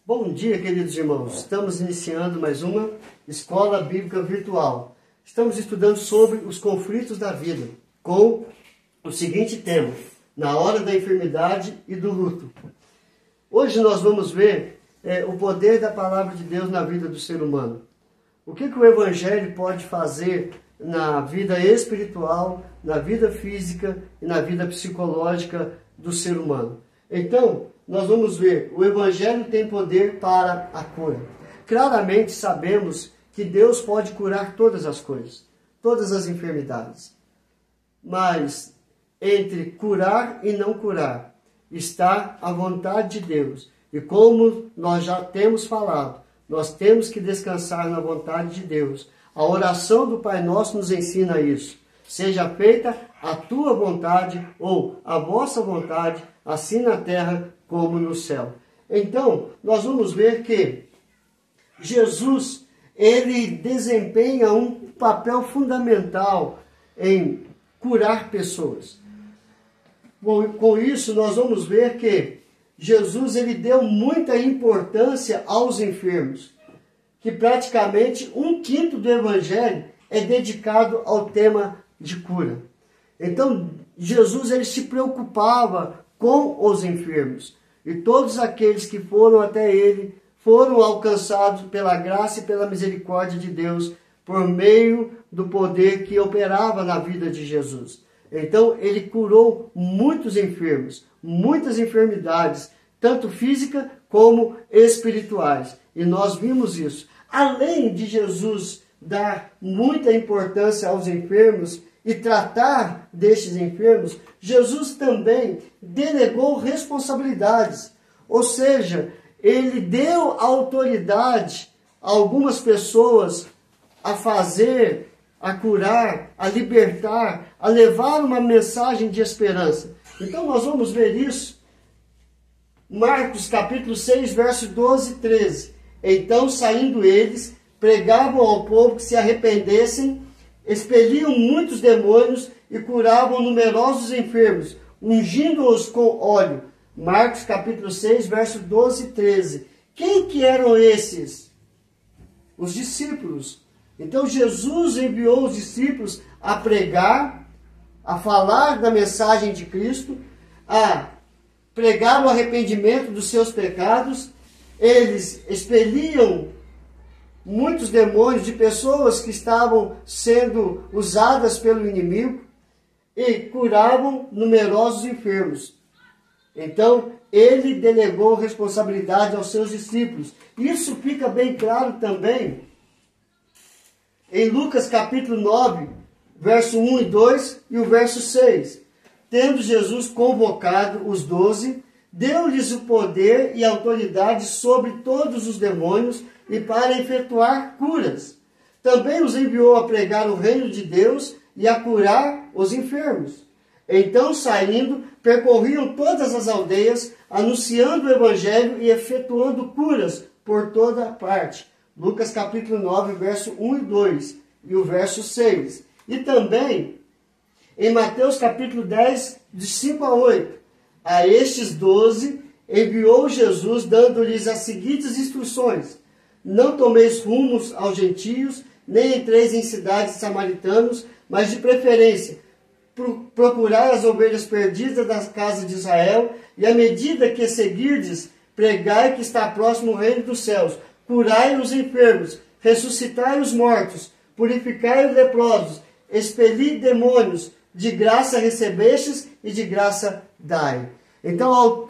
Bom dia, queridos irmãos. Estamos iniciando mais uma Escola Bíblica Virtual. Estamos estudando sobre os conflitos da vida, com o seguinte tema: na hora da enfermidade e do luto. Hoje nós vamos ver o poder da palavra de Deus na vida do ser humano. O que o Evangelho pode fazer na vida espiritual, na vida física e na vida psicológica do ser humano. Então, nós vamos ver, o Evangelho tem poder para a cura. Claramente sabemos que Deus pode curar todas as coisas, todas as enfermidades. Mas entre curar e não curar está a vontade de Deus. E como nós já temos falado, nós temos que descansar na vontade de Deus. A oração do Pai Nosso nos ensina isso. Seja feita a tua vontade ou a vossa vontade, assim na terra como no céu. Então, nós vamos ver que Jesus, ele desempenha um papel fundamental em curar pessoas. Bom, com isso, nós vamos ver que Jesus, ele deu muita importância aos enfermos, que praticamente 1/5 do Evangelho é dedicado ao tema de cura. Então, Jesus, ele se preocupava com os enfermos, e todos aqueles que foram até ele foram alcançados pela graça e pela misericórdia de Deus, por meio do poder que operava na vida de Jesus. Então, ele curou muitos enfermos, muitas enfermidades, tanto física como espirituais. E nós vimos isso. Além de Jesus dar muita importância aos enfermos e tratar destes enfermos, Jesus também delegou responsabilidades. Ou seja, ele deu autoridade a algumas pessoas a fazer, a curar, a libertar, a levar uma mensagem de esperança. Então nós vamos ver isso. Marcos capítulo 6, verso 12 e 13. Então, saindo eles, pregavam ao povo que se arrependessem, expeliam muitos demônios e curavam numerosos enfermos, ungindo-os com óleo. Marcos capítulo 6, verso 12 e 13. Quem que eram esses? Os discípulos. Então, Jesus enviou os discípulos a pregar, a falar da mensagem de Cristo, a pregar o arrependimento dos seus pecados. Eles expeliam muitos demônios de pessoas que estavam sendo usadas pelo inimigo e curavam numerosos enfermos. Então, ele delegou responsabilidade aos seus discípulos. Isso fica bem claro também em Lucas capítulo 9, verso 1 e 2 e o verso 6. Tendo Jesus convocado os 12, deu-lhes o poder e autoridade sobre todos os demônios e para efetuar curas. Também os enviou a pregar o reino de Deus e a curar os enfermos. Então, saindo, percorriam todas as aldeias, anunciando o evangelho e efetuando curas por toda parte. Lucas capítulo 9, verso 1 e 2 e o verso 6. E também em Mateus capítulo 10, de 5 a 8. A estes 12 enviou Jesus, dando-lhes as seguintes instruções: não tomeis rumos aos gentios, nem entreis em cidades samaritanos, mas de preferência procurai as ovelhas perdidas das casas de Israel, e à medida que seguirdes, pregai que está próximo o reino dos céus, curai os enfermos, ressuscitai os mortos, purificai os leprosos, expeli demônios, de graça recebestes e de graça dai. Então,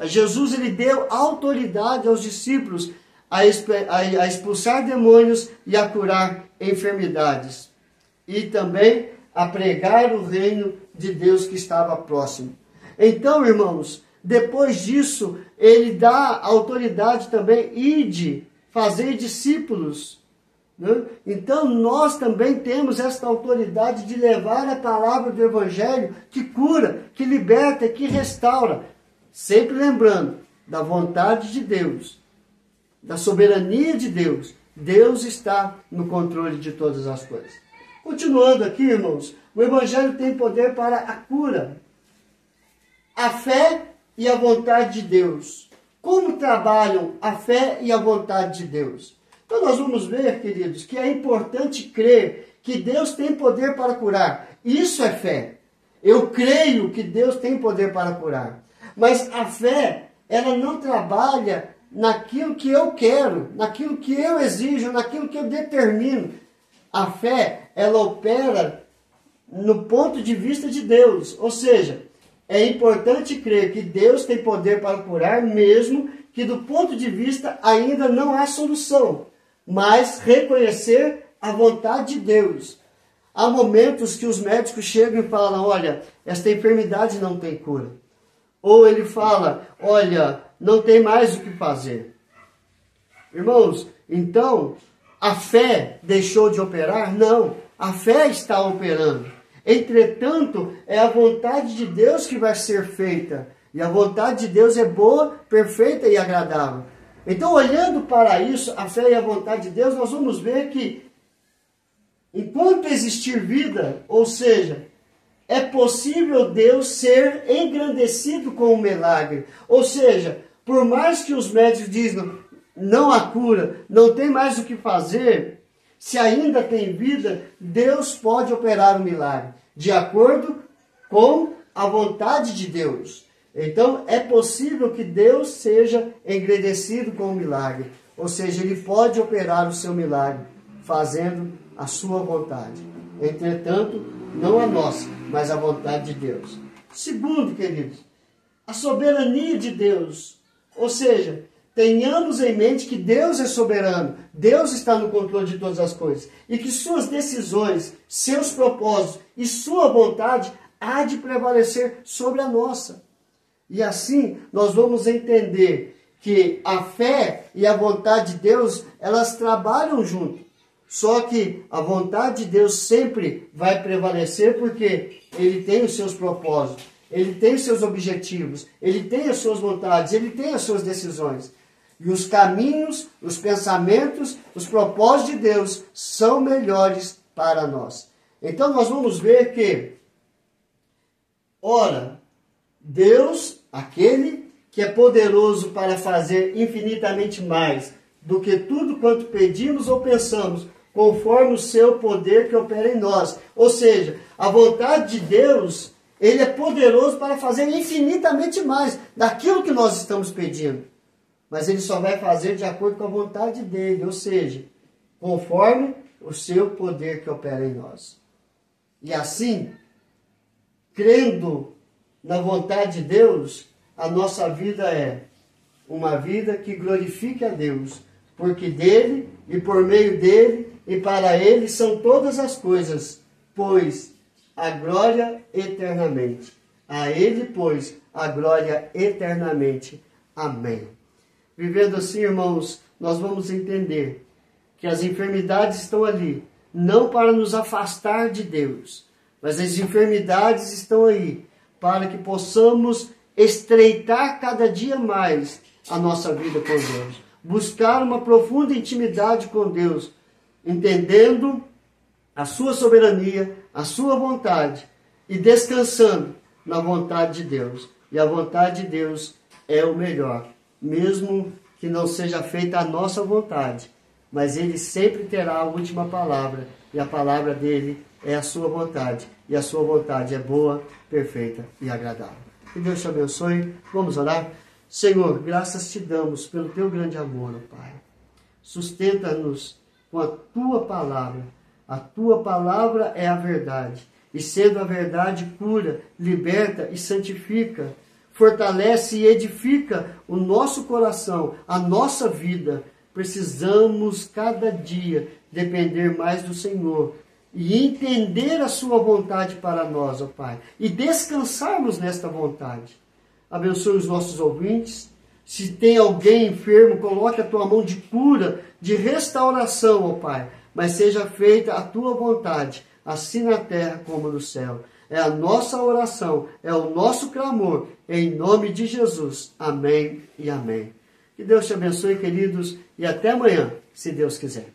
Jesus, ele deu autoridade aos discípulos a expulsar demônios e a curar enfermidades. E também a pregar o reino de Deus que estava próximo. Então, irmãos, depois disso, ele dá autoridade também, ide, fazer discípulos. Né? Então, nós também temos esta autoridade de levar a palavra do Evangelho que cura, que liberta, que restaura. Sempre lembrando da vontade de Deus, da soberania de Deus. Deus está no controle de todas as coisas. Continuando aqui, irmãos, o Evangelho tem poder para a cura. A fé e a vontade de Deus. como trabalham a fé e a vontade de Deus? Então nós vamos ver, queridos, que é importante crer que Deus tem poder para curar. Isso é fé. Eu creio que Deus tem poder para curar. Mas a fé, ela não trabalha naquilo que eu quero, naquilo que eu exijo, naquilo que eu determino. A fé, ela opera no ponto de vista de Deus. Ou seja, é importante crer que Deus tem poder para curar, mesmo que do ponto de vista ainda não há solução. Mas reconhecer a vontade de Deus. Há momentos que os médicos chegam e falam, olha, esta enfermidade não tem cura. Ou ele fala, olha, não tem mais o que fazer. Irmãos, então, a fé deixou de operar? Não, a fé está operando. Entretanto, é a vontade de Deus que vai ser feita. E a vontade de Deus é boa, perfeita e agradável. Então, olhando para isso, a fé e a vontade de Deus, nós vamos ver que enquanto existir vida, ou seja, é possível Deus ser engrandecido com o milagre. Ou seja, por mais que os médicos dizem não há cura, não tem mais o que fazer, se ainda tem vida, Deus pode operar o milagre, de acordo com a vontade de Deus. Então, é possível que Deus seja engrandecido com o milagre. Ou seja, Ele pode operar o seu milagre, fazendo a sua vontade. Entretanto, não a nossa, mas a vontade de Deus. Segundo, queridos, a soberania de Deus. Ou seja, tenhamos em mente que Deus é soberano. Deus está no controle de todas as coisas. E que suas decisões, seus propósitos e sua vontade há de prevalecer sobre a nossa. E assim, nós vamos entender que a fé e a vontade de Deus, elas trabalham junto. Só que a vontade de Deus sempre vai prevalecer porque Ele tem os seus propósitos, Ele tem os seus objetivos, Ele tem as suas vontades, Ele tem as suas decisões. E os caminhos, os pensamentos, os propósitos de Deus são melhores para nós. Então nós vamos ver que, ora, Deus, aquele que é poderoso para fazer infinitamente mais do que tudo quanto pedimos ou pensamos, conforme o seu poder que opera em nós. Ou seja, a vontade de Deus, Ele é poderoso para fazer infinitamente mais daquilo que nós estamos pedindo. Mas Ele só vai fazer de acordo com a vontade dEle, ou seja, conforme o seu poder que opera em nós. E assim, crendo na vontade de Deus, a nossa vida é uma vida que glorifique a Deus, porque dEle e por meio dEle e para Ele são todas as coisas, pois a glória eternamente. A Ele, pois, a glória eternamente. Amém. Vivendo assim, irmãos, nós vamos entender que as enfermidades estão ali, não para nos afastar de Deus, mas as enfermidades estão aí para que possamos estreitar cada dia mais a nossa vida com Deus. Buscar uma profunda intimidade com Deus, entendendo a sua soberania, a sua vontade e descansando na vontade de Deus. E a vontade de Deus é o melhor, mesmo que não seja feita a nossa vontade, mas Ele sempre terá a última palavra, e a palavra dEle é a sua vontade, e a sua vontade é boa, perfeita e agradável. Que Deus te abençoe. Vamos orar? Senhor, graças te damos pelo teu grande amor, ó Pai. Sustenta-nos com a tua palavra. A tua palavra é a verdade. E sendo a verdade, cura, liberta e santifica. Fortalece e edifica o nosso coração, a nossa vida. Precisamos cada dia depender mais do Senhor e entender a sua vontade para nós, ó Pai, e descansarmos nesta vontade. Abençoe os nossos ouvintes. Se tem alguém enfermo, coloque a tua mão de cura, de restauração, ó Pai, mas seja feita a tua vontade, assim na terra como no céu. É a nossa oração, é o nosso clamor, em nome de Jesus. Amém e amém. Que Deus te abençoe, queridos, e até amanhã, se Deus quiser.